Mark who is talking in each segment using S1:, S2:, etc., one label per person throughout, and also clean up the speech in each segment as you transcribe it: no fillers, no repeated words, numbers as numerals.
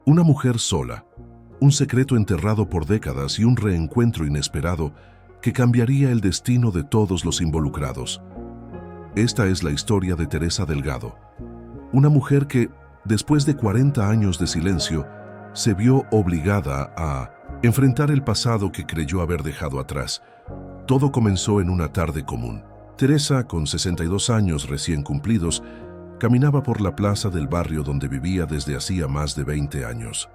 S1: Una mujer sola, un secreto enterrado por décadas y un reencuentro inesperado que cambiaría el destino de todos los involucrados. Esta es la historia de Teresa Delgado, una mujer que, después de 40 años de silencio, se vio obligada a enfrentar el pasado que creyó haber dejado atrás. Todo comenzó en una tarde común. Teresa, con 62 años recién cumplidos, caminaba por la plaza del barrio donde vivía desde hacía más de 20 años.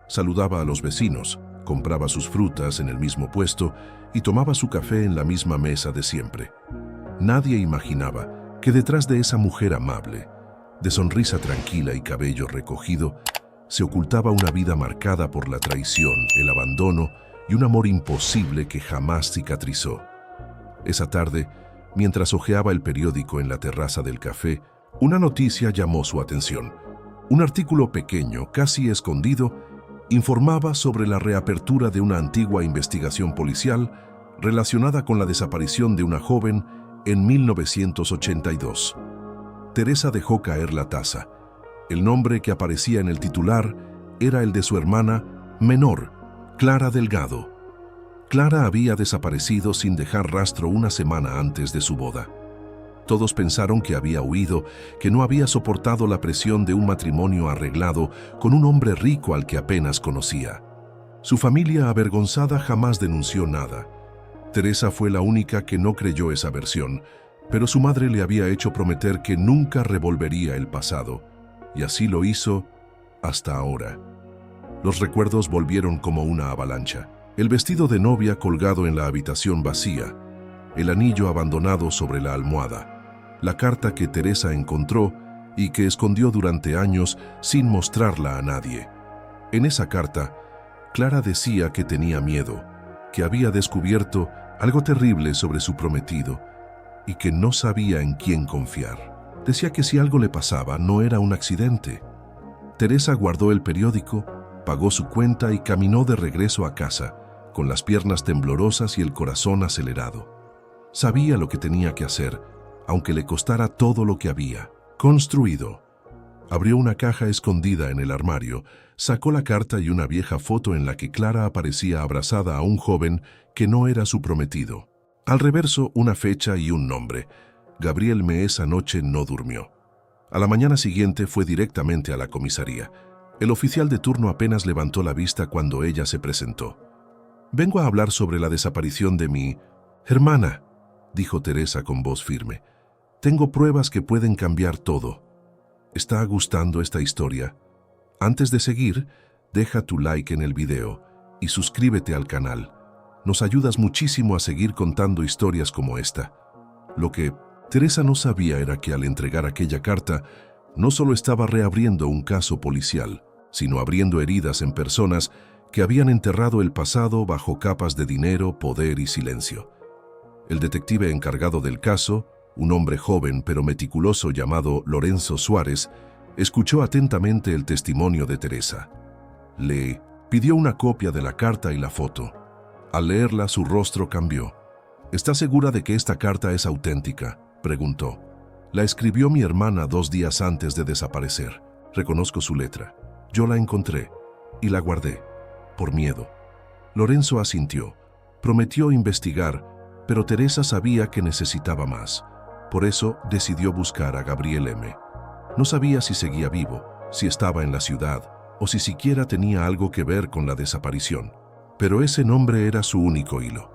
S1: Saludaba a los vecinos, compraba sus frutas en el mismo puesto y tomaba su café en la misma mesa de siempre. Nadie imaginaba que detrás de esa mujer amable, de sonrisa tranquila y cabello recogido, se ocultaba una vida marcada por la traición, el abandono y un amor imposible que jamás cicatrizó. Esa tarde, mientras hojeaba el periódico en la terraza del café, una noticia llamó su atención. Un artículo pequeño, casi escondido, informaba sobre la reapertura de una antigua investigación policial relacionada con la desaparición de una joven en 1982. Teresa dejó caer la taza. El nombre que aparecía en el titular era el de su hermana menor, Clara Delgado. Clara había desaparecido sin dejar rastro una semana antes de su boda. Todos pensaron que había huido, que no había soportado la presión de un matrimonio arreglado con un hombre rico al que apenas conocía. Su familia, avergonzada, jamás denunció nada. Teresa fue la única que no creyó esa versión, pero su madre le había hecho prometer que nunca revolvería el pasado, y así lo hizo hasta ahora. Los recuerdos volvieron como una avalancha. El vestido de novia colgado en la habitación vacía, el anillo abandonado sobre la almohada, la carta que Teresa encontró y que escondió durante años sin mostrarla a nadie. En esa carta, Clara decía que tenía miedo, que había descubierto algo terrible sobre su prometido y que no sabía en quién confiar. Decía que si algo le pasaba, no era un accidente. Teresa guardó el periódico, pagó su cuenta y caminó de regreso a casa, con las piernas temblorosas y el corazón acelerado. Sabía lo que tenía que hacer, aunque le costara todo lo que había construido. Abrió una caja escondida en el armario, sacó la carta y una vieja foto en la que Clara aparecía abrazada a un joven que no era su prometido. Al reverso, una fecha y un nombre. Gabriel M. esa noche no durmió. A la mañana siguiente fue directamente a la comisaría. El oficial de turno apenas levantó la vista cuando ella se presentó. «Vengo a hablar sobre la desaparición de mi hermana», dijo Teresa con voz firme. «Tengo pruebas que pueden cambiar todo. ¿Está gustando esta historia? Antes de seguir, deja tu like en el video y suscríbete al canal. Nos ayudas muchísimo a seguir contando historias como esta». Lo que Teresa no sabía era que al entregar aquella carta, no solo estaba reabriendo un caso policial, sino abriendo heridas en personas que habían enterrado el pasado bajo capas de dinero, poder y silencio. El detective encargado del caso, un hombre joven pero meticuloso llamado Lorenzo Suárez, escuchó atentamente el testimonio de Teresa. Le pidió una copia de la carta y la foto. Al leerla, su rostro cambió. «¿Está segura de que esta carta es auténtica?», preguntó. «La escribió mi hermana 2 días antes de desaparecer. Reconozco su letra. Yo la encontré y la guardé, por miedo». Lorenzo asintió. Prometió investigar, pero Teresa sabía que necesitaba más. Por eso decidió buscar a Gabriel M. No sabía si seguía vivo, si estaba en la ciudad o si siquiera tenía algo que ver con la desaparición. Pero ese nombre era su único hilo.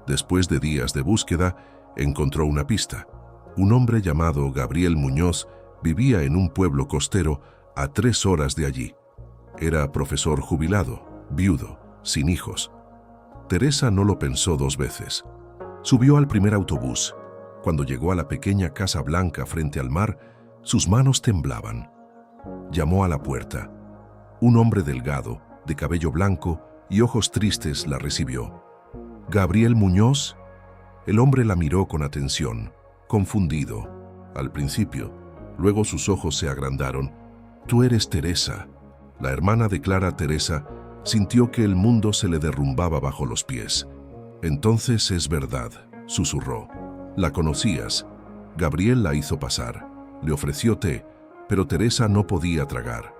S1: Después de días de búsqueda, encontró una pista. Un hombre llamado Gabriel Muñoz vivía en un pueblo costero a 3 horas de allí. Era profesor jubilado, viudo, sin hijos. Teresa no lo pensó 2 veces. Subió al primer autobús. Cuando llegó a la pequeña casa blanca frente al mar, sus manos temblaban. Llamó a la puerta. Un hombre delgado, de cabello blanco y ojos tristes, la recibió. «¿Gabriel Muñoz?». El hombre la miró con atención, confundido, al principio. Luego sus ojos se agrandaron. «Tú eres Teresa». La hermana de Clara. Teresa sintió que el mundo se le derrumbaba bajo los pies. «Entonces es verdad», susurró. «La conocías». Gabriel la hizo pasar. Le ofreció té, pero Teresa no podía tragar.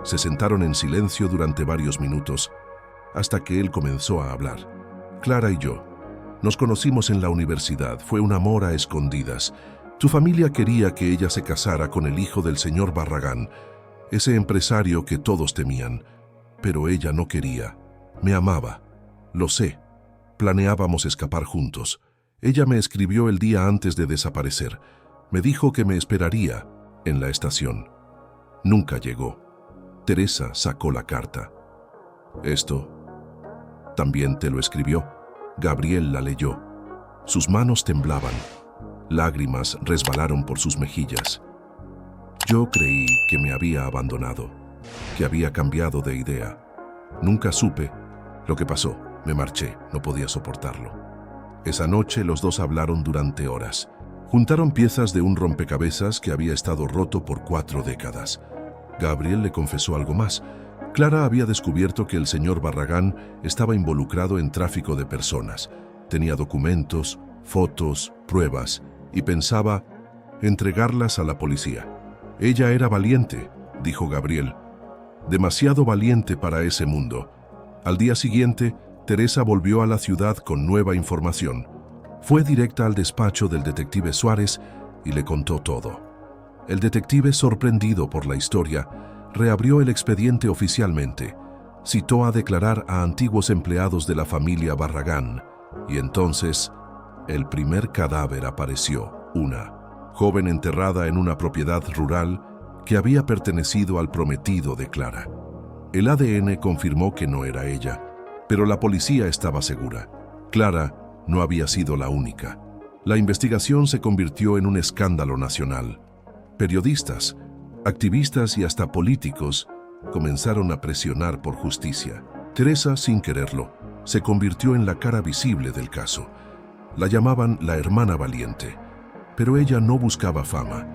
S1: Se sentaron en silencio durante varios minutos, hasta que él comenzó a hablar. Clara y yo nos conocimos en la universidad, fue un amor a escondidas. Tu familia quería que ella se casara con el hijo del señor Barragán, ese empresario que todos temían, pero ella no quería. Me amaba, lo sé. Planeábamos escapar juntos. Ella me escribió el día antes de desaparecer. Me dijo que me esperaría en la estación. Nunca llegó. Teresa sacó la carta. Esto también te lo escribió. Gabriel la leyó. Sus manos temblaban. Lágrimas resbalaron por sus mejillas. Yo creí que me había abandonado, que había cambiado de idea. Nunca supe lo que pasó. Me marché, no podía soportarlo. Esa noche los dos hablaron durante horas. Juntaron piezas de un rompecabezas que había estado roto por 4 décadas. Gabriel le confesó algo más. Clara había descubierto que el señor Barragán estaba involucrado en tráfico de personas. Tenía documentos, fotos, pruebas, y pensaba entregarlas a la policía. Ella era valiente, dijo Gabriel. Demasiado valiente para ese mundo. Al día siguiente, Teresa volvió a la ciudad con nueva información. Fue directa al despacho del detective Suárez y le contó todo. El detective, sorprendido por la historia, reabrió el expediente oficialmente. Citó a declarar a antiguos empleados de la familia Barragán, y entonces el primer cadáver apareció, una joven enterrada en una propiedad rural que había pertenecido al prometido de Clara. El ADN confirmó que no era ella, pero la policía estaba segura. Clara no había sido la única. La investigación se convirtió en un escándalo nacional. Periodistas, activistas y hasta políticos comenzaron a presionar por justicia. Teresa, sin quererlo, se convirtió en la cara visible del caso. La llamaban la hermana valiente, pero ella no buscaba fama,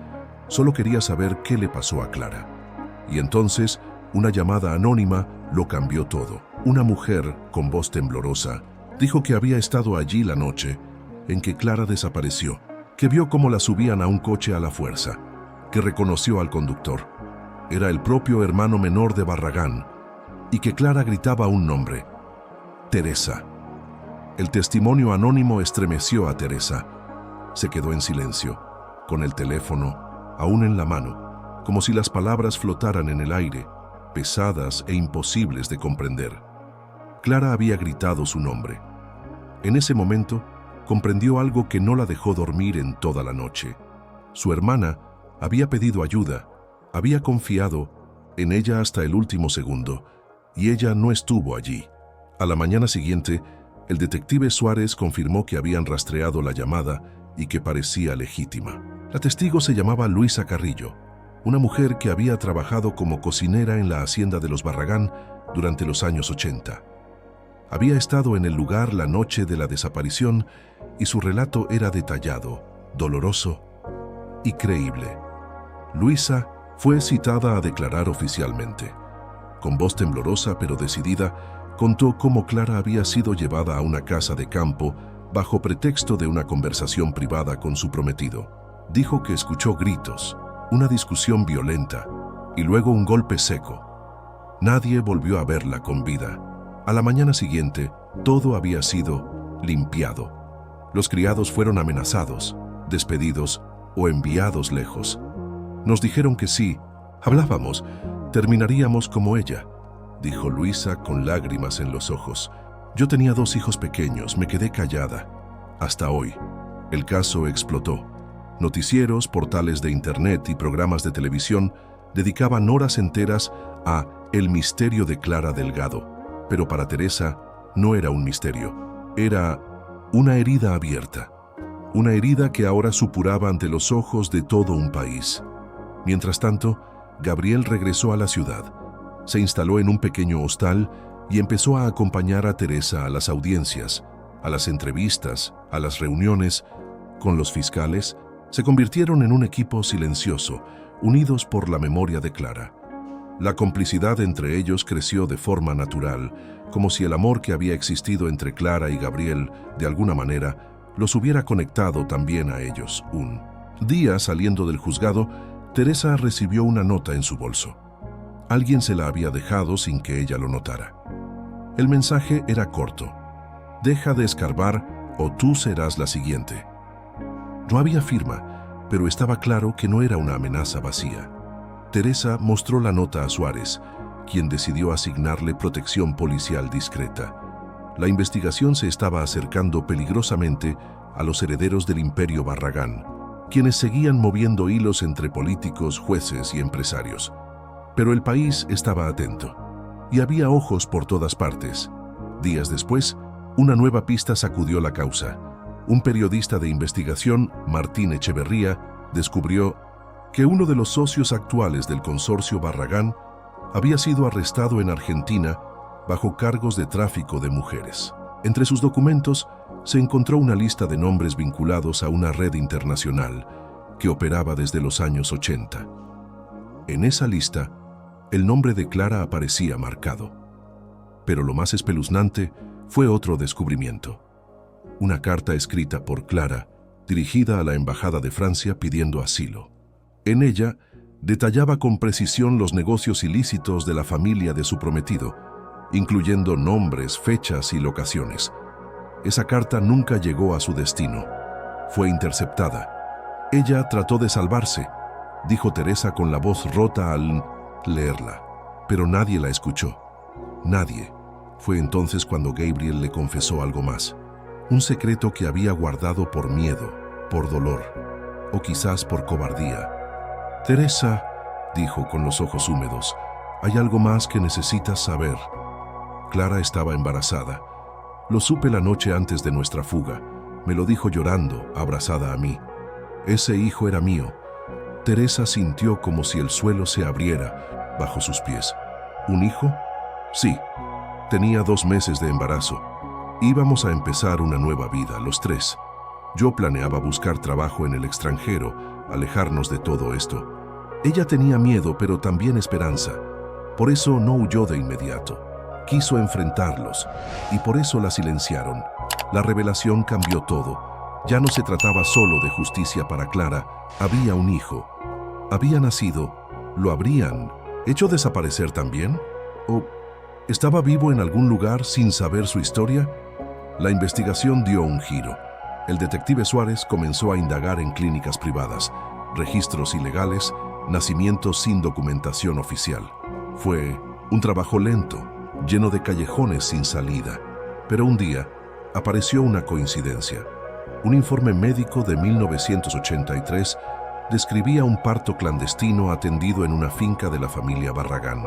S1: solo quería saber qué le pasó a Clara. Y entonces, una llamada anónima lo cambió todo. Una mujer, con voz temblorosa, dijo que había estado allí la noche en que Clara desapareció, que vio cómo la subían a un coche a la fuerza, que reconoció al conductor. Era el propio hermano menor de Barragán, y que Clara gritaba un nombre: Teresa. El testimonio anónimo estremeció a Teresa. Se quedó en silencio, con el teléfono aún en la mano, como si las palabras flotaran en el aire, pesadas e imposibles de comprender. Clara había gritado su nombre. En ese momento, comprendió algo que no la dejó dormir en toda la noche. Su hermana había pedido ayuda, había confiado en ella hasta el último segundo, y ella no estuvo allí. A la mañana siguiente, el detective Suárez confirmó que habían rastreado la llamada y que parecía legítima. La testigo se llamaba Luisa Carrillo, una mujer que había trabajado como cocinera en la hacienda de los Barragán durante los años 80. Había estado en el lugar la noche de la desaparición y su relato era detallado, doloroso y creíble. Luisa fue citada a declarar oficialmente. Con voz temblorosa pero decidida, contó cómo Clara había sido llevada a una casa de campo bajo pretexto de una conversación privada con su prometido. Dijo que escuchó gritos, una discusión violenta y luego un golpe seco. Nadie volvió a verla con vida. A la mañana siguiente, todo había sido limpiado. Los criados fueron amenazados, despedidos o enviados lejos. Nos dijeron que si hablábamos, terminaríamos como ella, dijo Luisa con lágrimas en los ojos. Yo tenía 2 hijos pequeños, me quedé callada. Hasta hoy, el caso explotó. Noticieros, portales de internet y programas de televisión dedicaban horas enteras a El misterio de Clara Delgado. Pero para Teresa no era un misterio, era una herida abierta. Una herida que ahora supuraba ante los ojos de todo un país. Mientras tanto, Gabriel regresó a la ciudad. Se instaló en un pequeño hostal y empezó a acompañar a Teresa a las audiencias, a las entrevistas, a las reuniones. Con los fiscales, se convirtieron en un equipo silencioso, unidos por la memoria de Clara. La complicidad entre ellos creció de forma natural, como si el amor que había existido entre Clara y Gabriel, de alguna manera, los hubiera conectado también a ellos. Un día, saliendo del juzgado, Teresa recibió una nota en su bolso. Alguien se la había dejado sin que ella lo notara. El mensaje era corto: deja de escarbar o tú serás la siguiente. No había firma, pero estaba claro que no era una amenaza vacía. Teresa mostró la nota a Suárez, quien decidió asignarle protección policial discreta. La investigación se estaba acercando peligrosamente a los herederos del Imperio Barragán, quienes seguían moviendo hilos entre políticos, jueces y empresarios. Pero el país estaba atento, y había ojos por todas partes. Días después, una nueva pista sacudió la causa. Un periodista de investigación, Martín Echeverría, descubrió que uno de los socios actuales del consorcio Barragán había sido arrestado en Argentina bajo cargos de tráfico de mujeres. Entre sus documentos se encontró una lista de nombres vinculados a una red internacional que operaba desde los años 80. En esa lista, el nombre de Clara aparecía marcado. Pero lo más espeluznante fue otro descubrimiento: una carta escrita por Clara, dirigida a la Embajada de Francia pidiendo asilo. En ella, detallaba con precisión los negocios ilícitos de la familia de su prometido, incluyendo nombres, fechas y locaciones. Esa carta nunca llegó a su destino. Fue interceptada. Ella trató de salvarse, dijo Teresa con la voz rota al leerla, pero nadie la escuchó. Nadie. Fue entonces cuando Gabriel le confesó algo más. Un secreto que había guardado por miedo, por dolor, o quizás por cobardía. Teresa, dijo con los ojos húmedos, hay algo más que necesitas saber. Clara estaba embarazada. Lo supe la noche antes de nuestra fuga. Me lo dijo llorando, abrazada a mí. Ese hijo era mío. Teresa sintió como si el suelo se abriera bajo sus pies. ¿Un hijo? Sí. Tenía 2 meses de embarazo. Íbamos a empezar una nueva vida, los 3. Yo planeaba buscar trabajo en el extranjero, alejarnos de todo esto. Ella tenía miedo, pero también esperanza. Por eso no huyó de inmediato. Quiso enfrentarlos, y por eso la silenciaron. La revelación cambió todo. Ya no se trataba solo de justicia para Clara. Había un hijo. Había nacido. ¿Lo habrían hecho desaparecer también? ¿O estaba vivo en algún lugar sin saber su historia? La investigación dio un giro. El detective Suárez comenzó a indagar en clínicas privadas, registros ilegales, nacimientos sin documentación oficial. Fue un trabajo lento, lleno de callejones sin salida. Pero un día apareció una coincidencia. Un informe médico de 1983 describía un parto clandestino atendido en una finca de la familia Barragán.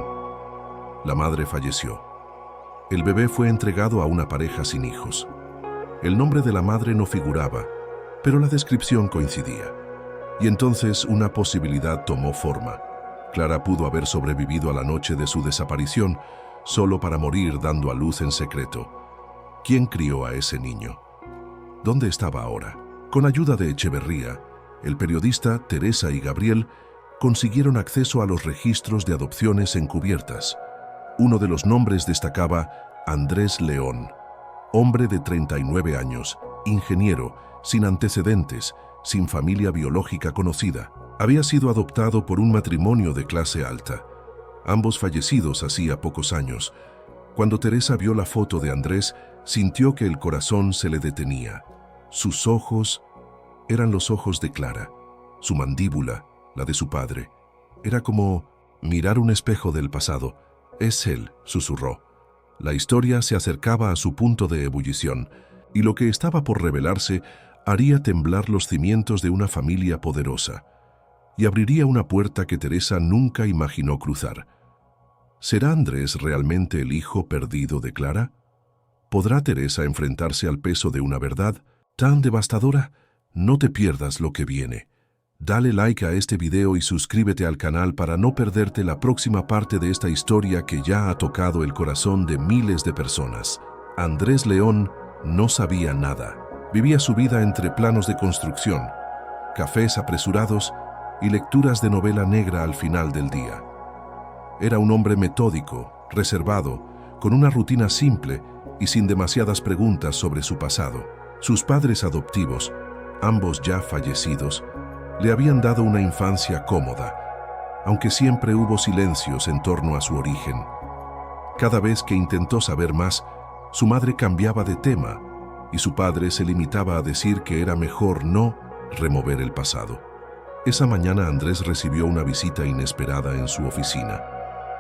S1: La madre falleció. El bebé fue entregado a una pareja sin hijos. El nombre de la madre no figuraba, pero la descripción coincidía. Y entonces una posibilidad tomó forma. Clara pudo haber sobrevivido a la noche de su desaparición, solo para morir dando a luz en secreto. ¿Quién crió a ese niño? ¿Dónde estaba ahora? Con ayuda de Echeverría, el periodista, Teresa y Gabriel consiguieron acceso a los registros de adopciones encubiertas. Uno de los nombres destacaba Andrés León, hombre de 39 años, ingeniero, sin antecedentes, sin familia biológica conocida. Había sido adoptado por un matrimonio de clase alta, ambos fallecidos hacía pocos años. Cuando Teresa vio la foto de Andrés, sintió que el corazón se le detenía. Sus ojos eran los ojos de Clara, su mandíbula, la de su padre. Era como mirar un espejo del pasado. «Es él», susurró. La historia se acercaba a su punto de ebullición, y lo que estaba por revelarse haría temblar los cimientos de una familia poderosa, y abriría una puerta que Teresa nunca imaginó cruzar. ¿Será Andrés realmente el hijo perdido de Clara? ¿Podrá Teresa enfrentarse al peso de una verdad tan devastadora? No te pierdas lo que viene. Dale like a este video y suscríbete al canal para no perderte la próxima parte de esta historia que ya ha tocado el corazón de miles de personas. Andrés León no sabía nada. Vivía su vida entre planos de construcción, cafés apresurados y lecturas de novela negra al final del día. Era un hombre metódico, reservado, con una rutina simple y sin demasiadas preguntas sobre su pasado. Sus padres adoptivos, ambos ya fallecidos, le habían dado una infancia cómoda. aunque siempre hubo silencios en torno a su origen. Cada vez que intentó saber más, su madre cambiaba de tema y su padre se limitaba a decir que era mejor no remover el pasado. Esa mañana Andrés recibió una visita inesperada en su oficina.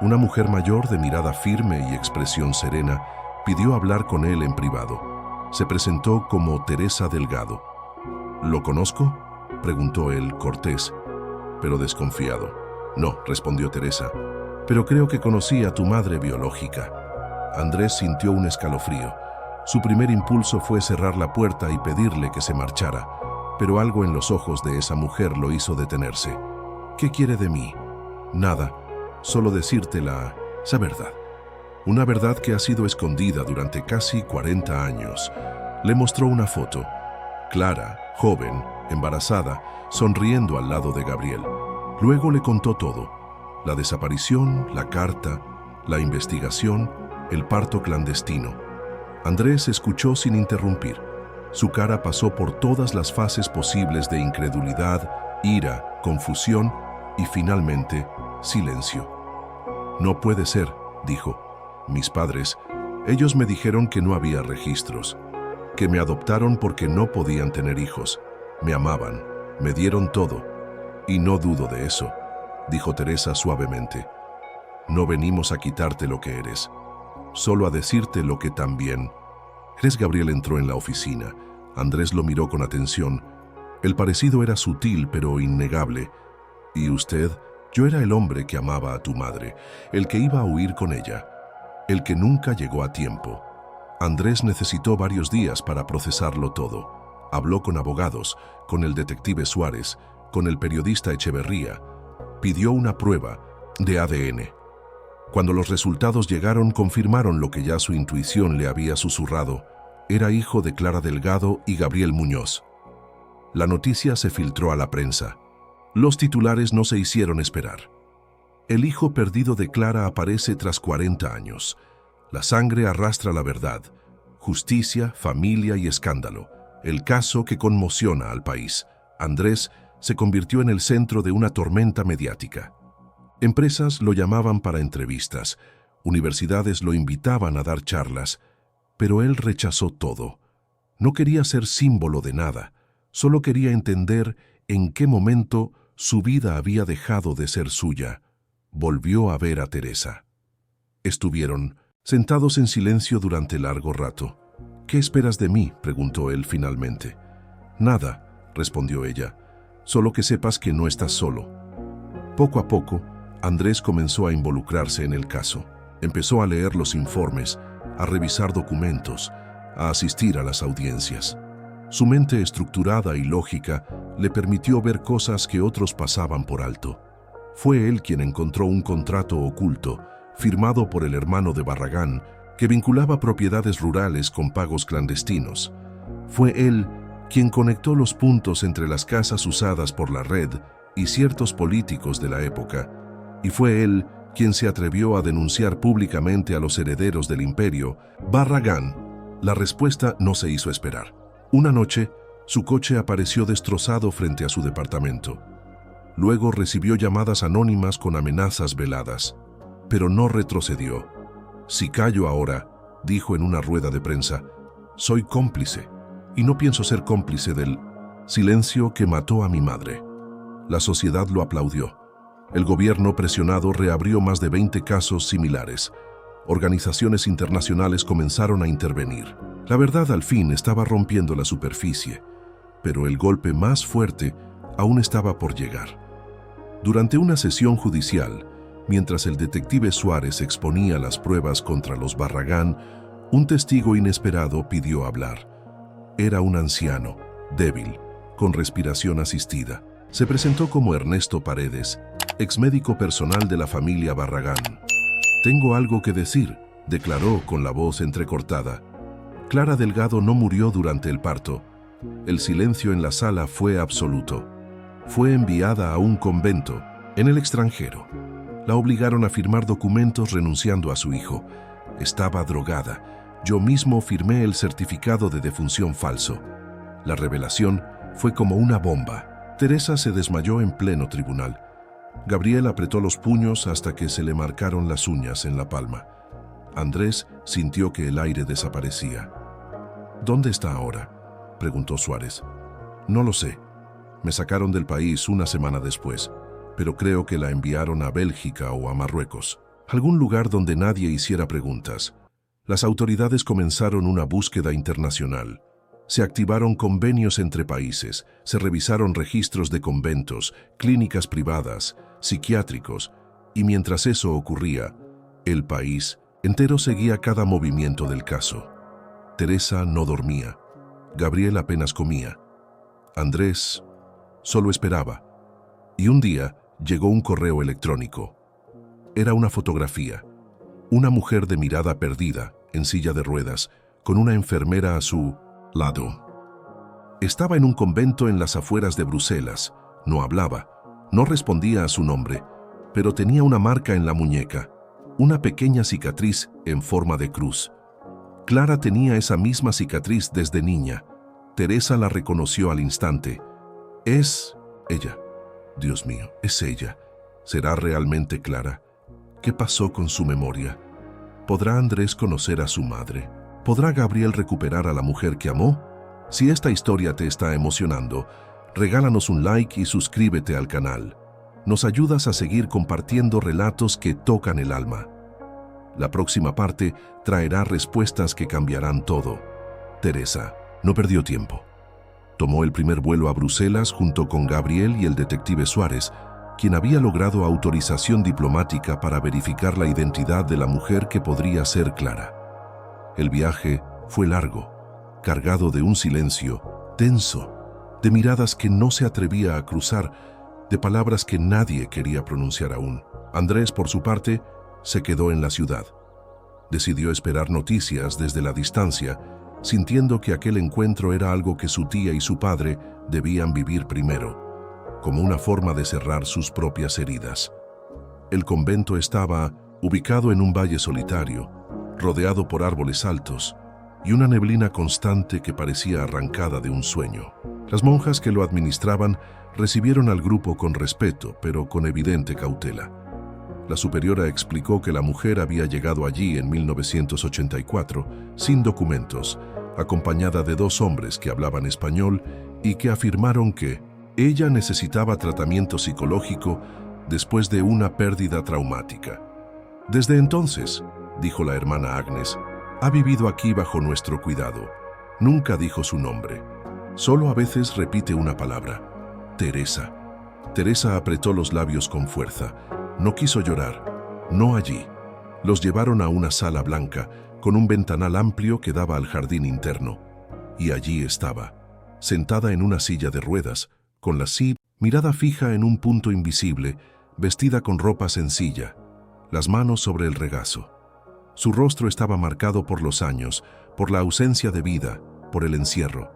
S1: Una mujer mayor de mirada firme y expresión serena pidió hablar con él en privado. Se presentó como Teresa Delgado. ¿Lo conozco?, preguntó él, cortés, pero desconfiado. No, respondió Teresa, pero creo que conocí a tu madre biológica. Andrés sintió un escalofrío. Su primer impulso fue cerrar la puerta y pedirle que se marchara, pero algo en los ojos de esa mujer lo hizo detenerse. ¿Qué quiere de mí? Nada, solo decirte esa verdad. Una verdad que ha sido escondida durante casi 40 años. Le mostró una foto. Clara, joven, embarazada, sonriendo al lado de Gabriel. Luego le contó todo. La desaparición, la carta, la investigación, el parto clandestino. Andrés escuchó sin interrumpir. Su cara pasó por todas las fases posibles de incredulidad, ira, confusión y finalmente, silencio. No puede ser, dijo. Mis padres, ellos me dijeron que no había registros, que me adoptaron porque no podían tener hijos. Me amaban, me dieron todo. Y no dudo de eso, dijo Teresa suavemente. No venimos a quitarte lo que eres, solo a decirte lo que también. Gabriel entró en la oficina. Andrés lo miró con atención. El parecido era sutil pero innegable. ¿Y usted? Yo era el hombre que amaba a tu madre, el que iba a huir con ella, el que nunca llegó a tiempo. Andrés necesitó varios días para procesarlo todo. Habló con abogados, con el detective Suárez, con el periodista Echeverría. Pidió una prueba de ADN. Cuando los resultados llegaron, confirmaron lo que ya su intuición le había susurrado. Era hijo de Clara Delgado y Gabriel Muñoz. La noticia se filtró a la prensa. Los titulares no se hicieron esperar. El hijo perdido de Clara aparece tras 40 años. La sangre arrastra la verdad. Justicia, familia y escándalo. El caso que conmociona al país. Andrés se convirtió en el centro de una tormenta mediática. Empresas lo llamaban para entrevistas, universidades lo invitaban a dar charlas, pero él rechazó todo. No quería ser símbolo de nada, solo quería entender en qué momento su vida había dejado de ser suya. Volvió a ver a Teresa. Estuvieron sentados en silencio durante largo rato. ¿Qué esperas de mí?, preguntó él finalmente. Nada, respondió ella, solo que sepas que no estás solo. Poco a poco, Andrés comenzó a involucrarse en el caso. Empezó a leer los informes, a revisar documentos, a asistir a las audiencias. Su mente estructurada y lógica le permitió ver cosas que otros pasaban por alto. Fue él quien encontró un contrato oculto, firmado por el hermano de Barragán, que vinculaba propiedades rurales con pagos clandestinos. Fue él quien conectó los puntos entre las casas usadas por la red y ciertos políticos de la época, y fue él quien se atrevió a denunciar públicamente a los herederos del imperio, Barragán. La respuesta no se hizo esperar. Una noche, su coche apareció destrozado frente a su departamento. Luego recibió llamadas anónimas con amenazas veladas, pero no retrocedió. Si callo ahora, dijo en una rueda de prensa, soy cómplice, y no pienso ser cómplice del silencio que mató a mi madre. La sociedad lo aplaudió. El gobierno, presionado, reabrió más de 20 casos similares. Organizaciones internacionales comenzaron a intervenir. La verdad al fin estaba rompiendo la superficie, pero el golpe más fuerte aún estaba por llegar. Durante una sesión judicial, mientras el detective Suárez exponía las pruebas contra los Barragán, un testigo inesperado pidió hablar. Era un anciano, débil, con respiración asistida. Se presentó como Ernesto Paredes, exmédico personal de la familia Barragán. Tengo algo que decir, declaró con la voz entrecortada. Clara Delgado no murió durante el parto. El silencio en la sala fue absoluto. Fue enviada a un convento, en el extranjero. La obligaron a firmar documentos renunciando a su hijo. Estaba drogada. Yo mismo firmé el certificado de defunción falso. La revelación fue como una bomba. Teresa se desmayó en pleno tribunal. Gabriel apretó los puños hasta que se le marcaron las uñas en la palma. Andrés sintió que el aire desaparecía. ¿Dónde está ahora?, preguntó Suárez. No lo sé. Me sacaron del país una semana después, pero creo que la enviaron a Bélgica o a Marruecos, algún lugar donde nadie hiciera preguntas. Las autoridades comenzaron una búsqueda internacional. Se activaron convenios entre países, se revisaron registros de conventos, clínicas privadas, psiquiátricos, y mientras eso ocurría, el país entero seguía cada movimiento del caso. Teresa no dormía. Gabriel apenas comía. Andrés solo esperaba. Y un día llegó un correo electrónico. Era una fotografía. Una mujer de mirada perdida, en silla de ruedas, con una enfermera a su lado. Estaba en un convento en las afueras de Bruselas. No hablaba, no respondía a su nombre, pero tenía una marca en la muñeca, una pequeña cicatriz en forma de cruz. Clara tenía esa misma cicatriz desde niña. Teresa la reconoció al instante. Es ella. Dios mío, es ella. ¿Será realmente Clara? ¿Qué pasó con su memoria? ¿Podrá Andrés conocer a su madre? ¿Podrá Gabriel recuperar a la mujer que amó? Si esta historia te está emocionando, regálanos un like y suscríbete al canal. Nos ayudas a seguir compartiendo relatos que tocan el alma. La próxima parte traerá respuestas que cambiarán todo. Teresa no perdió tiempo. Tomó el primer vuelo a Bruselas junto con Gabriel y el detective Suárez, quien había logrado autorización diplomática para verificar la identidad de la mujer que podría ser Clara. El viaje fue largo, cargado de un silencio tenso, de miradas que no se atrevía a cruzar, de palabras que nadie quería pronunciar aún. Andrés, por su parte, se quedó en la ciudad. Decidió esperar noticias desde la distancia, sintiendo que aquel encuentro era algo que su tía y su padre debían vivir primero, como una forma de cerrar sus propias heridas. El convento estaba ubicado en un valle solitario, rodeado por árboles altos y una neblina constante que parecía arrancada de un sueño. Las monjas que lo administraban recibieron al grupo con respeto, pero con evidente cautela. La superiora explicó que la mujer había llegado allí en 1984 sin documentos, acompañada de 2 hombres que hablaban español y que afirmaron que ella necesitaba tratamiento psicológico después de una pérdida traumática. Desde entonces, dijo la hermana Agnes, ha vivido aquí bajo nuestro cuidado. Nunca dijo su nombre. Solo a veces repite una palabra. Teresa. Teresa apretó los labios con fuerza. No quiso llorar. No allí. Los llevaron a una sala blanca, con un ventanal amplio que daba al jardín interno. Y allí estaba, sentada en una silla de ruedas, con la mirada fija en un punto invisible, vestida con ropa sencilla, las manos sobre el regazo. Su rostro estaba marcado por los años, por la ausencia de vida, por el encierro.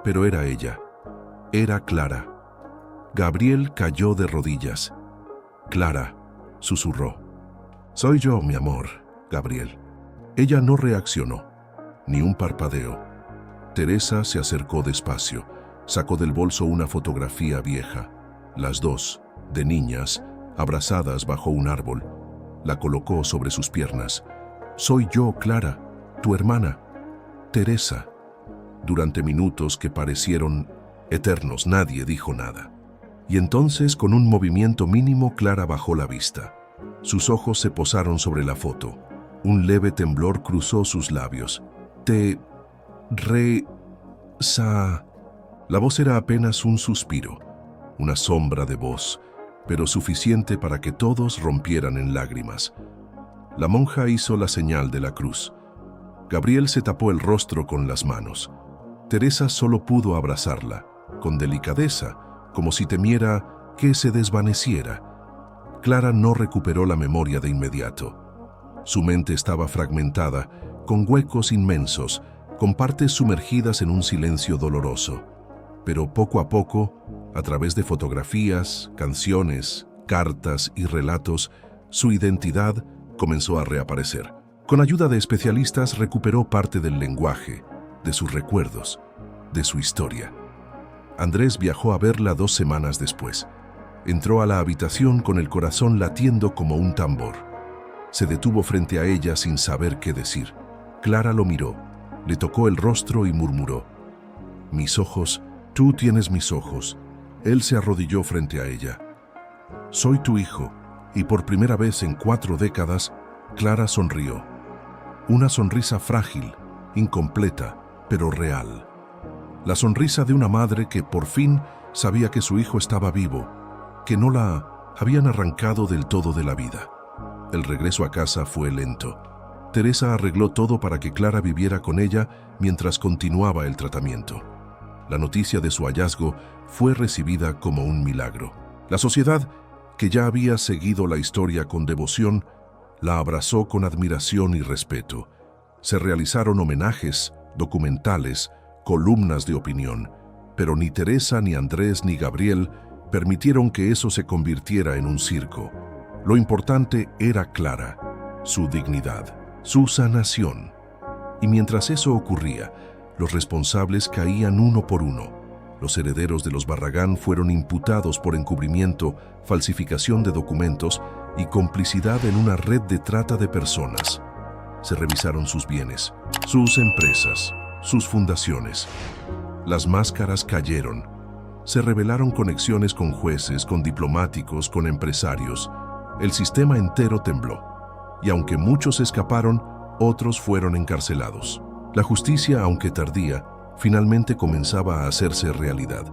S1: Pero era ella. Era Clara. Gabriel cayó de rodillas. Clara, susurró. Soy yo, mi amor, Gabriel. Ella no reaccionó, ni un parpadeo. Teresa se acercó despacio, sacó del bolso una fotografía vieja, las 2, de niñas, abrazadas bajo un árbol. La colocó sobre sus piernas. Soy yo, Clara, tu hermana, Teresa. Durante minutos que parecieron eternos, nadie dijo nada. Y entonces, con un movimiento mínimo, Clara bajó la vista. Sus ojos se posaron sobre la foto. Un leve temblor cruzó sus labios. La voz era apenas un suspiro, una sombra de voz, pero suficiente para que todos rompieran en lágrimas. La monja hizo la señal de la cruz. Gabriel se tapó el rostro con las manos. Teresa solo pudo abrazarla, con delicadeza, como si temiera que se desvaneciera. Clara no recuperó la memoria de inmediato. Su mente estaba fragmentada, con huecos inmensos, con partes sumergidas en un silencio doloroso. Pero poco a poco, a través de fotografías, canciones, cartas y relatos, su identidad comenzó a reaparecer. Con ayuda de especialistas recuperó parte del lenguaje, de sus recuerdos, de su historia. Andrés viajó a verla 2 semanas después. Entró a la habitación con el corazón latiendo como un tambor. Se detuvo frente a ella sin saber qué decir. Clara lo miró, le tocó el rostro y murmuró: «Mis ojos, tú tienes mis ojos». Él se arrodilló frente a ella. «Soy tu hijo», y por primera vez en 4 décadas, Clara sonrió. Una sonrisa frágil, incompleta, pero real. La sonrisa de una madre que por fin sabía que su hijo estaba vivo, que no la habían arrancado del todo de la vida. El regreso a casa fue lento. Teresa arregló todo para que Clara viviera con ella mientras continuaba el tratamiento. La noticia de su hallazgo fue recibida como un milagro. La sociedad, que ya había seguido la historia con devoción, la abrazó con admiración y respeto. Se realizaron homenajes, documentales, columnas de opinión, pero ni Teresa, ni Andrés, ni Gabriel permitieron que eso se convirtiera en un circo. Lo importante era Clara, su dignidad, su sanación. Y mientras eso ocurría, los responsables caían uno por uno. Los herederos de los Barragán fueron imputados por encubrimiento, falsificación de documentos y complicidad en una red de trata de personas. Se revisaron sus bienes, sus empresas, sus fundaciones. Las máscaras cayeron. Se revelaron conexiones con jueces, con diplomáticos, con empresarios. El sistema entero tembló. Y aunque muchos escaparon, otros fueron encarcelados. La justicia, aunque tardía, finalmente comenzaba a hacerse realidad.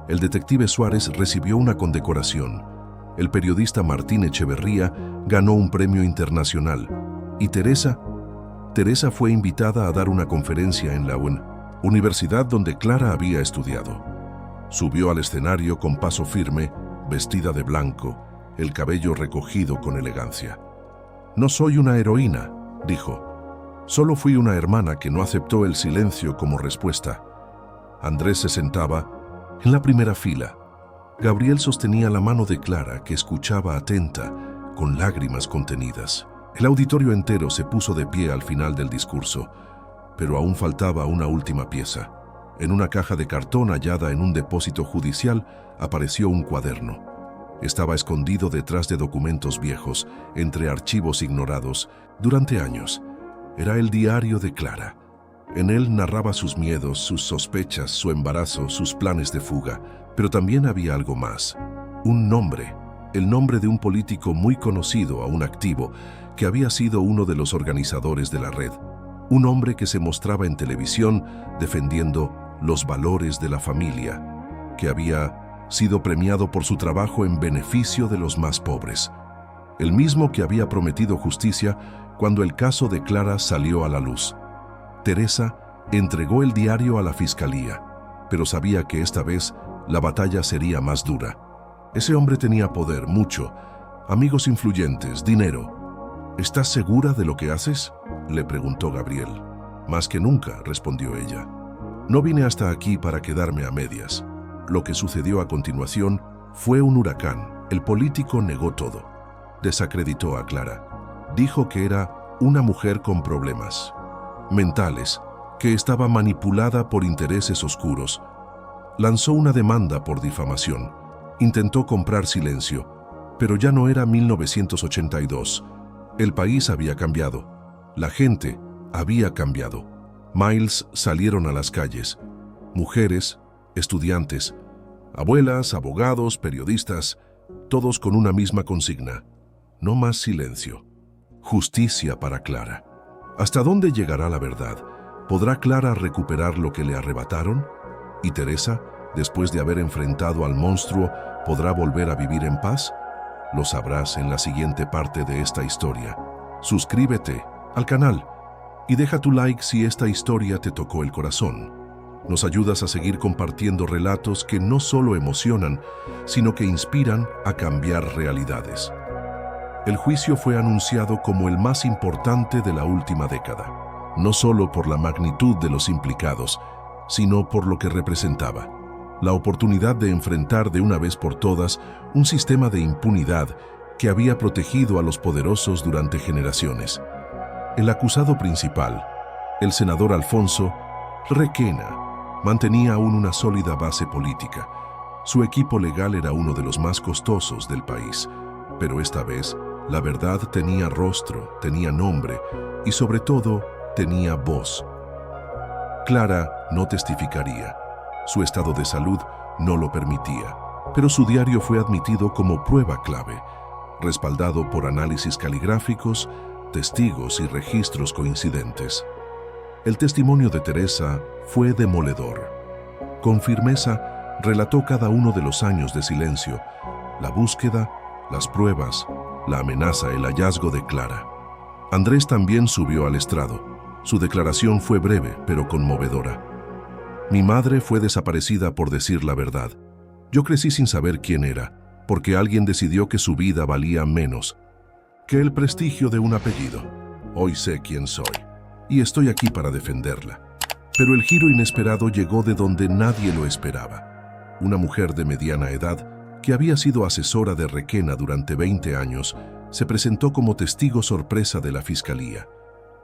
S1: El detective Suárez recibió una condecoración. El periodista Martín Echeverría ganó un premio internacional. Y Teresa fue invitada a dar una conferencia en la universidad donde Clara había estudiado. Subió al escenario con paso firme, vestida de blanco, el cabello recogido con elegancia. «No soy una heroína», dijo. «Solo fui una hermana que no aceptó el silencio como respuesta». Andrés se sentaba en la primera fila. Gabriel sostenía la mano de Clara, que escuchaba atenta, con lágrimas contenidas. El auditorio entero se puso de pie al final del discurso, pero aún faltaba una última pieza. En una caja de cartón hallada en un depósito judicial apareció un cuaderno. Estaba escondido detrás de documentos viejos, entre archivos ignorados, durante años. Era el diario de Clara. En él narraba sus miedos, sus sospechas, su embarazo, sus planes de fuga. Pero también había algo más. Un nombre. El nombre de un político muy conocido, aún activo, que había sido uno de los organizadores de la red. Un hombre que se mostraba en televisión defendiendo los valores de la familia, que había sido premiado por su trabajo en beneficio de los más pobres. El mismo que había prometido justicia cuando el caso de Clara salió a la luz. Teresa entregó el diario a la fiscalía, pero sabía que esta vez la batalla sería más dura. Ese hombre tenía poder, mucho, amigos influyentes, dinero. «¿Estás segura de lo que haces?», le preguntó Gabriel. «Más que nunca», respondió ella. «No vine hasta aquí para quedarme a medias». Lo que sucedió a continuación fue un huracán. El político negó todo. Desacreditó a Clara. Dijo que era una mujer con problemas mentales, que estaba manipulada por intereses oscuros. Lanzó una demanda por difamación. Intentó comprar silencio, pero ya no era 1982. El país había cambiado. La gente había cambiado. Miles salieron a las calles. Mujeres, estudiantes, abuelas, abogados, periodistas, todos con una misma consigna: no más silencio. Justicia para Clara. ¿Hasta dónde llegará la verdad? ¿Podrá Clara recuperar lo que le arrebataron? ¿Y Teresa, después de haber enfrentado al monstruo, podrá volver a vivir en paz? Lo sabrás en la siguiente parte de esta historia. Suscríbete al canal y deja tu like si esta historia te tocó el corazón. Nos ayudas a seguir compartiendo relatos que no solo emocionan, sino que inspiran a cambiar realidades. El juicio fue anunciado como el más importante de la última década, no solo por la magnitud de los implicados, sino por lo que representaba: la oportunidad de enfrentar de una vez por todas un sistema de impunidad que había protegido a los poderosos durante generaciones. El acusado principal, el senador Alfonso Requena, mantenía aún una sólida base política. Su equipo legal era uno de los más costosos del país, pero esta vez la verdad tenía rostro, tenía nombre y sobre todo tenía voz. Clara no testificaría. Su estado de salud no lo permitía, pero su diario fue admitido como prueba clave, respaldado por análisis caligráficos, testigos y registros coincidentes. El testimonio de Teresa fue demoledor. Con firmeza, relató cada uno de los años de silencio, la búsqueda, las pruebas, la amenaza, el hallazgo de Clara. Andrés también subió al estrado. Su declaración fue breve, pero conmovedora. Mi madre fue desaparecida por decir la verdad. Yo crecí sin saber quién era, porque alguien decidió que su vida valía menos que el prestigio de un apellido. Hoy sé quién soy, y estoy aquí para defenderla. Pero el giro inesperado llegó de donde nadie lo esperaba. Una mujer de mediana edad, que había sido asesora de Requena durante 20 años, se presentó como testigo sorpresa de la fiscalía.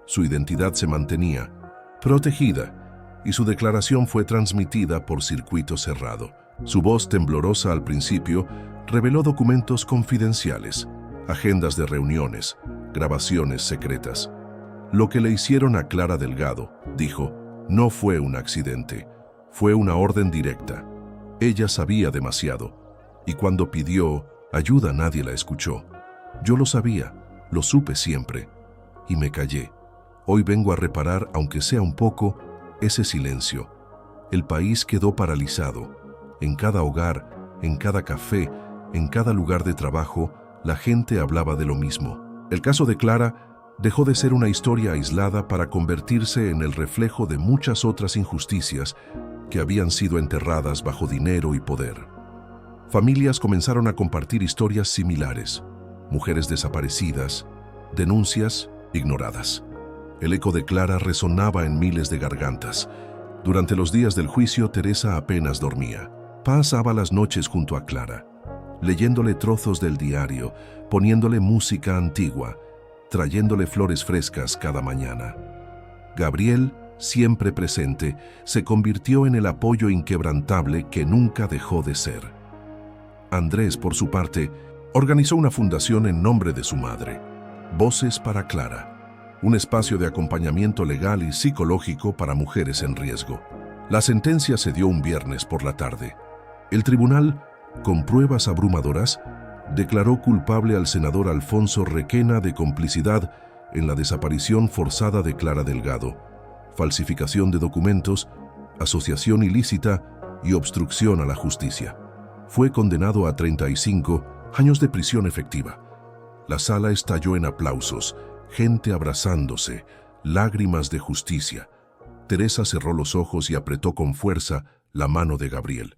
S1: Su identidad se mantenía protegida y su declaración fue transmitida por circuito cerrado. Su voz temblorosa al principio reveló documentos confidenciales, agendas de reuniones, grabaciones secretas. Lo que le hicieron a Clara Delgado, dijo, no fue un accidente, fue una orden directa. Ella sabía demasiado, y cuando pidió ayuda nadie la escuchó. Yo lo sabía, lo supe siempre, y me callé. Hoy vengo a reparar, aunque sea un poco, ese silencio. El país quedó paralizado. En cada hogar, en cada café, en cada lugar de trabajo, la gente hablaba de lo mismo. El caso de Clara dejó de ser una historia aislada para convertirse en el reflejo de muchas otras injusticias que habían sido enterradas bajo dinero y poder. Familias comenzaron a compartir historias similares, mujeres desaparecidas, denuncias ignoradas. El eco de Clara resonaba en miles de gargantas. Durante los días del juicio, Teresa apenas dormía. Pasaba las noches junto a Clara, leyéndole trozos del diario, poniéndole música antigua, trayéndole flores frescas cada mañana. Gabriel, siempre presente, se convirtió en el apoyo inquebrantable que nunca dejó de ser. Andrés, por su parte, organizó una fundación en nombre de su madre, Voces para Clara, un espacio de acompañamiento legal y psicológico para mujeres en riesgo. La sentencia se dio un viernes por la tarde. El tribunal, con pruebas abrumadoras, declaró culpable al senador Alfonso Requena de complicidad en la desaparición forzada de Clara Delgado, falsificación de documentos, asociación ilícita y obstrucción a la justicia. Fue condenado a 35 años de prisión efectiva. La sala estalló en aplausos, gente abrazándose, lágrimas de justicia. Teresa cerró los ojos y apretó con fuerza la mano de Gabriel.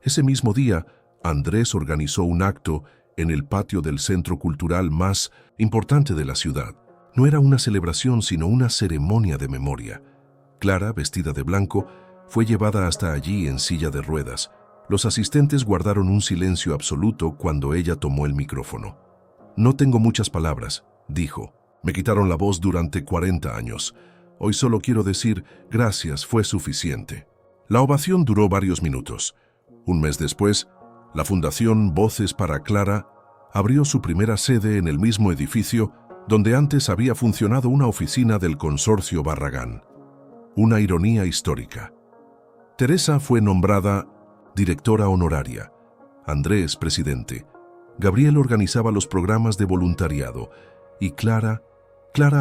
S1: Ese mismo día, Andrés organizó un acto en el patio del centro cultural más importante de la ciudad. No era una celebración, sino una ceremonia de memoria. Clara, vestida de blanco, fue llevada hasta allí en silla de ruedas. Los asistentes guardaron un silencio absoluto cuando ella tomó el micrófono. No tengo muchas palabras, dijo. Me quitaron la voz durante 40 años. Hoy solo quiero decir gracias, fue suficiente. La ovación duró varios minutos. Un mes después, la Fundación Voces para Clara abrió su primera sede en el mismo edificio donde antes había funcionado una oficina del Consorcio Barragán. Una ironía histórica. Teresa fue nombrada directora honoraria, Andrés presidente, Gabriel organizaba los programas de voluntariado y Clara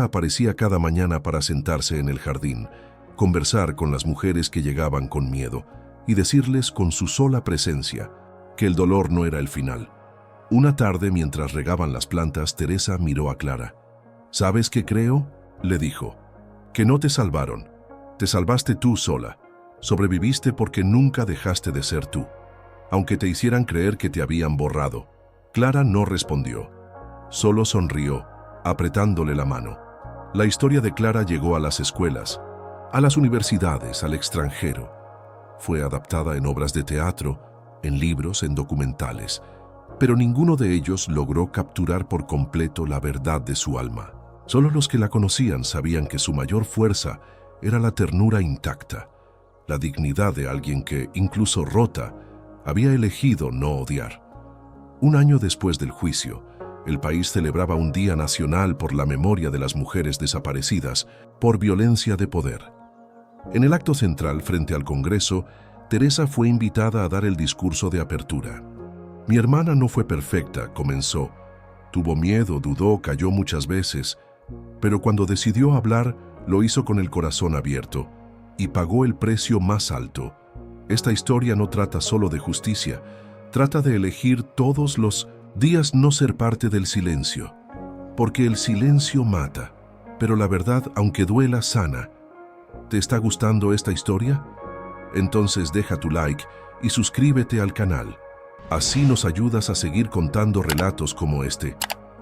S1: aparecía cada mañana para sentarse en el jardín, conversar con las mujeres que llegaban con miedo y decirles con su sola presencia que el dolor no era el final. Una tarde, mientras regaban las plantas, Teresa miró a Clara. ¿Sabes qué creo?, le dijo. Que no te salvaron. Te salvaste tú sola. Sobreviviste porque nunca dejaste de ser tú, aunque te hicieran creer que te habían borrado. Clara no respondió. Solo sonrió, apretándole la mano. La historia de Clara llegó a las escuelas, a las universidades, al extranjero. Fue adaptada en obras de teatro, en libros, en documentales, pero ninguno de ellos logró capturar por completo la verdad de su alma. Solo los que la conocían sabían que su mayor fuerza era la ternura intacta, la dignidad de alguien que, incluso rota, Había elegido no odiar. Un año después del juicio, el país celebraba un Día Nacional por la memoria de las mujeres desaparecidas por violencia de poder. En el acto central frente al Congreso, Teresa fue invitada a dar el discurso de apertura. Mi hermana no fue perfecta, comenzó. Tuvo miedo, dudó, cayó muchas veces, pero cuando decidió hablar, lo hizo con el corazón abierto y pagó el precio más alto. Esta historia no trata solo de justicia, trata de elegir todos los días no ser parte del silencio, porque el silencio mata, pero la verdad, aunque duela, sana. ¿Te está gustando esta historia? Entonces deja tu like y suscríbete al canal. Así nos ayudas a seguir contando relatos como este,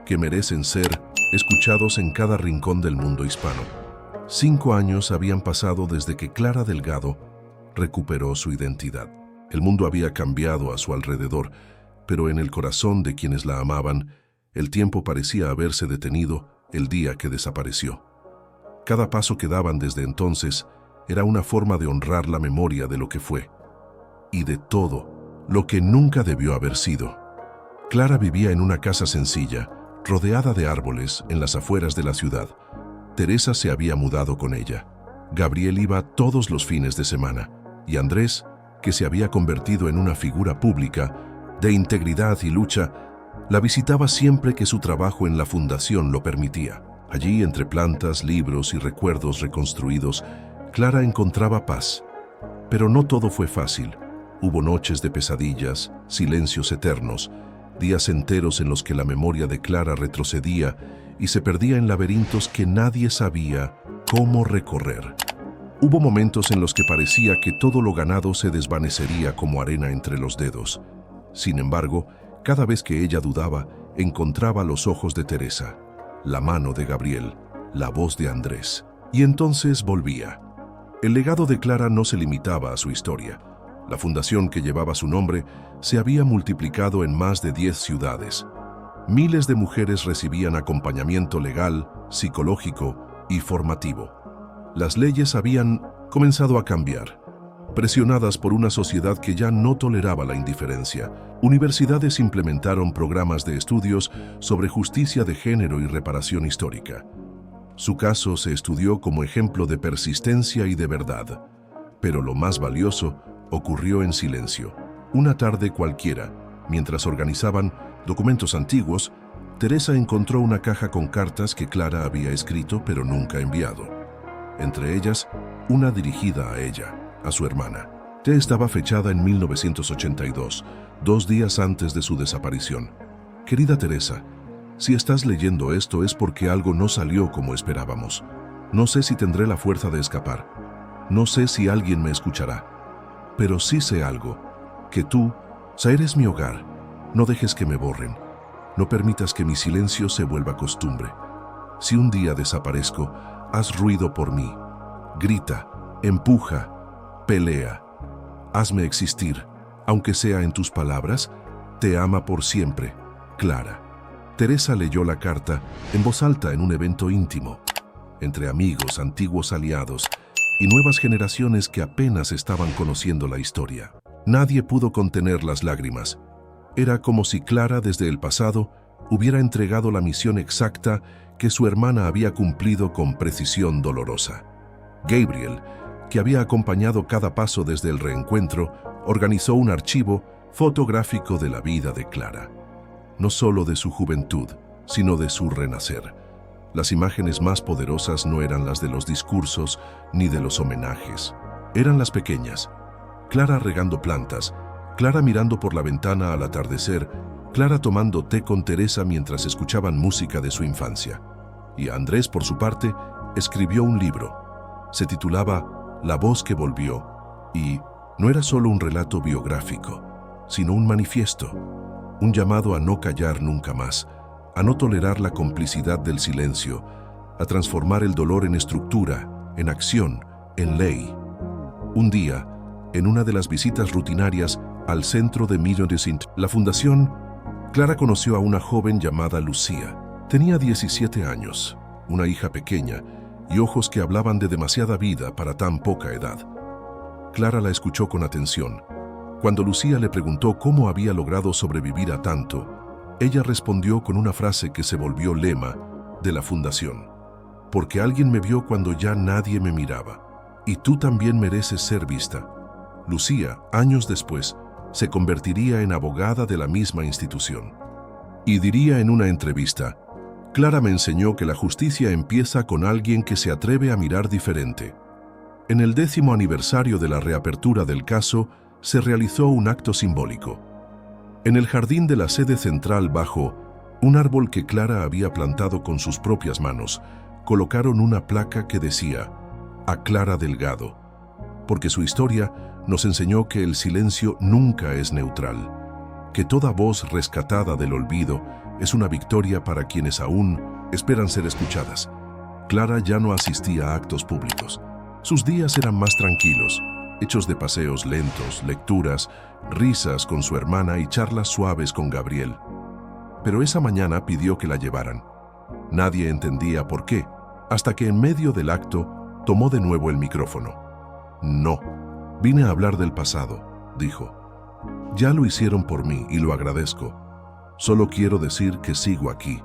S1: que merecen ser escuchados en cada rincón del mundo hispano. 5 años habían pasado desde que Clara Delgado recuperó su identidad. El mundo había cambiado a su alrededor, pero en el corazón de quienes la amaban, el tiempo parecía haberse detenido el día que desapareció. Cada paso que daban desde entonces era una forma de honrar la memoria de lo que fue y de todo lo que nunca debió haber sido. Clara vivía en una casa sencilla, rodeada de árboles en las afueras de la ciudad. Teresa se había mudado con ella. Gabriel iba todos los fines de semana y Andrés, que se había convertido en una figura pública de integridad y lucha, la visitaba siempre que su trabajo en la fundación lo permitía. Allí, entre plantas, libros y recuerdos reconstruidos, Clara encontraba paz. Pero no todo fue fácil. Hubo noches de pesadillas, silencios eternos, días enteros en los que la memoria de Clara retrocedía y se perdía en laberintos que nadie sabía cómo recorrer. Hubo momentos en los que parecía que todo lo ganado se desvanecería como arena entre los dedos. Sin embargo, cada vez que ella dudaba, encontraba los ojos de Teresa, la mano de Gabriel, la voz de Andrés. Y entonces volvía. El legado de Clara no se limitaba a su historia. La fundación que llevaba su nombre se había multiplicado en más de 10 ciudades. Miles de mujeres recibían acompañamiento legal, psicológico y formativo. Las leyes habían comenzado a cambiar, presionadas por una sociedad que ya no toleraba la indiferencia. Universidades implementaron programas de estudios sobre justicia de género y reparación histórica. Su caso se estudió como ejemplo de persistencia y de verdad, pero lo más valioso ocurrió en silencio. Una tarde cualquiera, mientras organizaban documentos antiguos, Teresa encontró una caja con cartas que Clara había escrito pero nunca enviado. Entre ellas, una dirigida a ella, a su hermana. Estaba fechada en 1982, 2 días antes de su desaparición. Querida Teresa, si estás leyendo esto es porque algo no salió como esperábamos. No sé si tendré la fuerza de escapar. No sé si alguien me escuchará. Pero sí sé algo, que tú, eres mi hogar. No dejes que me borren. No permitas que mi silencio se vuelva costumbre. Si un día desaparezco, haz ruido por mí. Grita, empuja, pelea. Hazme existir, aunque sea en tus palabras. Te ama por siempre, Clara. Teresa leyó la carta en voz alta en un evento íntimo, entre amigos, antiguos aliados y nuevas generaciones que apenas estaban conociendo la historia. Nadie pudo contener las lágrimas. Era como si Clara, desde el pasado, hubiera entregado la misión exacta que su hermana había cumplido con precisión dolorosa. Gabriel, que había acompañado cada paso desde el reencuentro, organizó un archivo fotográfico de la vida de Clara. No solo de su juventud, sino de su renacer. Las imágenes más poderosas no eran las de los discursos ni de los homenajes. Eran las pequeñas. Clara regando plantas, Clara mirando por la ventana al atardecer, Clara tomando té con Teresa mientras escuchaban música de su infancia. Y Andrés, por su parte, escribió un libro. Se titulaba La voz que volvió, y no era solo un relato biográfico, sino un manifiesto, un llamado a no callar nunca más, a no tolerar la complicidad del silencio, a transformar el dolor en estructura, en acción, en ley. Un día, en una de las visitas rutinarias al centro de Million de Saint, la fundación, Clara conoció a una joven llamada Lucía. Tenía 17 años, una hija pequeña y ojos que hablaban de demasiada vida para tan poca edad. Clara la escuchó con atención. Cuando Lucía le preguntó cómo había logrado sobrevivir a tanto, ella respondió con una frase que se volvió lema de la fundación. Porque alguien me vio cuando ya nadie me miraba. Y tú también mereces ser vista. Lucía, años después, se convertiría en abogada de la misma institución. Y diría en una entrevista: Clara me enseñó que la justicia empieza con alguien que se atreve a mirar diferente. En el 10º aniversario de la reapertura del caso, se realizó un acto simbólico. En el jardín de la sede central, bajo un árbol que Clara había plantado con sus propias manos, colocaron una placa que decía: a Clara Delgado, porque su historia nos enseñó que el silencio nunca es neutral, que toda voz rescatada del olvido es una victoria para quienes aún esperan ser escuchadas. Clara ya no asistía a actos públicos. Sus días eran más tranquilos, hechos de paseos lentos, lecturas, risas con su hermana y charlas suaves con Gabriel. Pero esa mañana pidió que la llevaran. Nadie entendía por qué, hasta que en medio del acto tomó de nuevo el micrófono. No, vine a hablar del pasado, dijo. Ya lo hicieron por mí y lo agradezco. Solo quiero decir que sigo aquí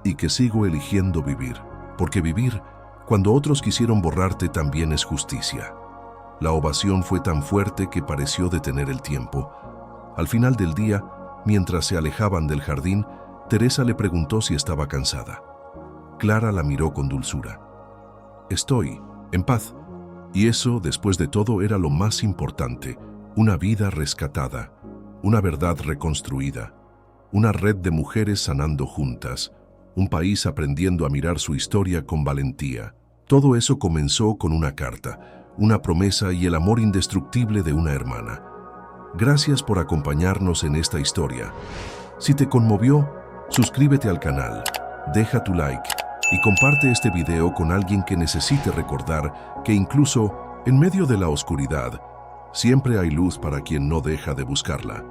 S1: y que sigo eligiendo vivir, porque vivir, cuando otros quisieron borrarte, también es justicia. La ovación fue tan fuerte que pareció detener el tiempo. Al final del día, mientras se alejaban del jardín, Teresa le preguntó si estaba cansada. Clara la miró con dulzura. Estoy en paz. Y eso, después de todo, era lo más importante. Una vida rescatada, una verdad reconstruida, una red de mujeres sanando juntas, un país aprendiendo a mirar su historia con valentía. Todo eso comenzó con una carta, una promesa y el amor indestructible de una hermana. Gracias por acompañarnos en esta historia. Si te conmovió, suscríbete al canal, deja tu like y comparte este video con alguien que necesite recordar que incluso en medio de la oscuridad, siempre hay luz para quien no deja de buscarla.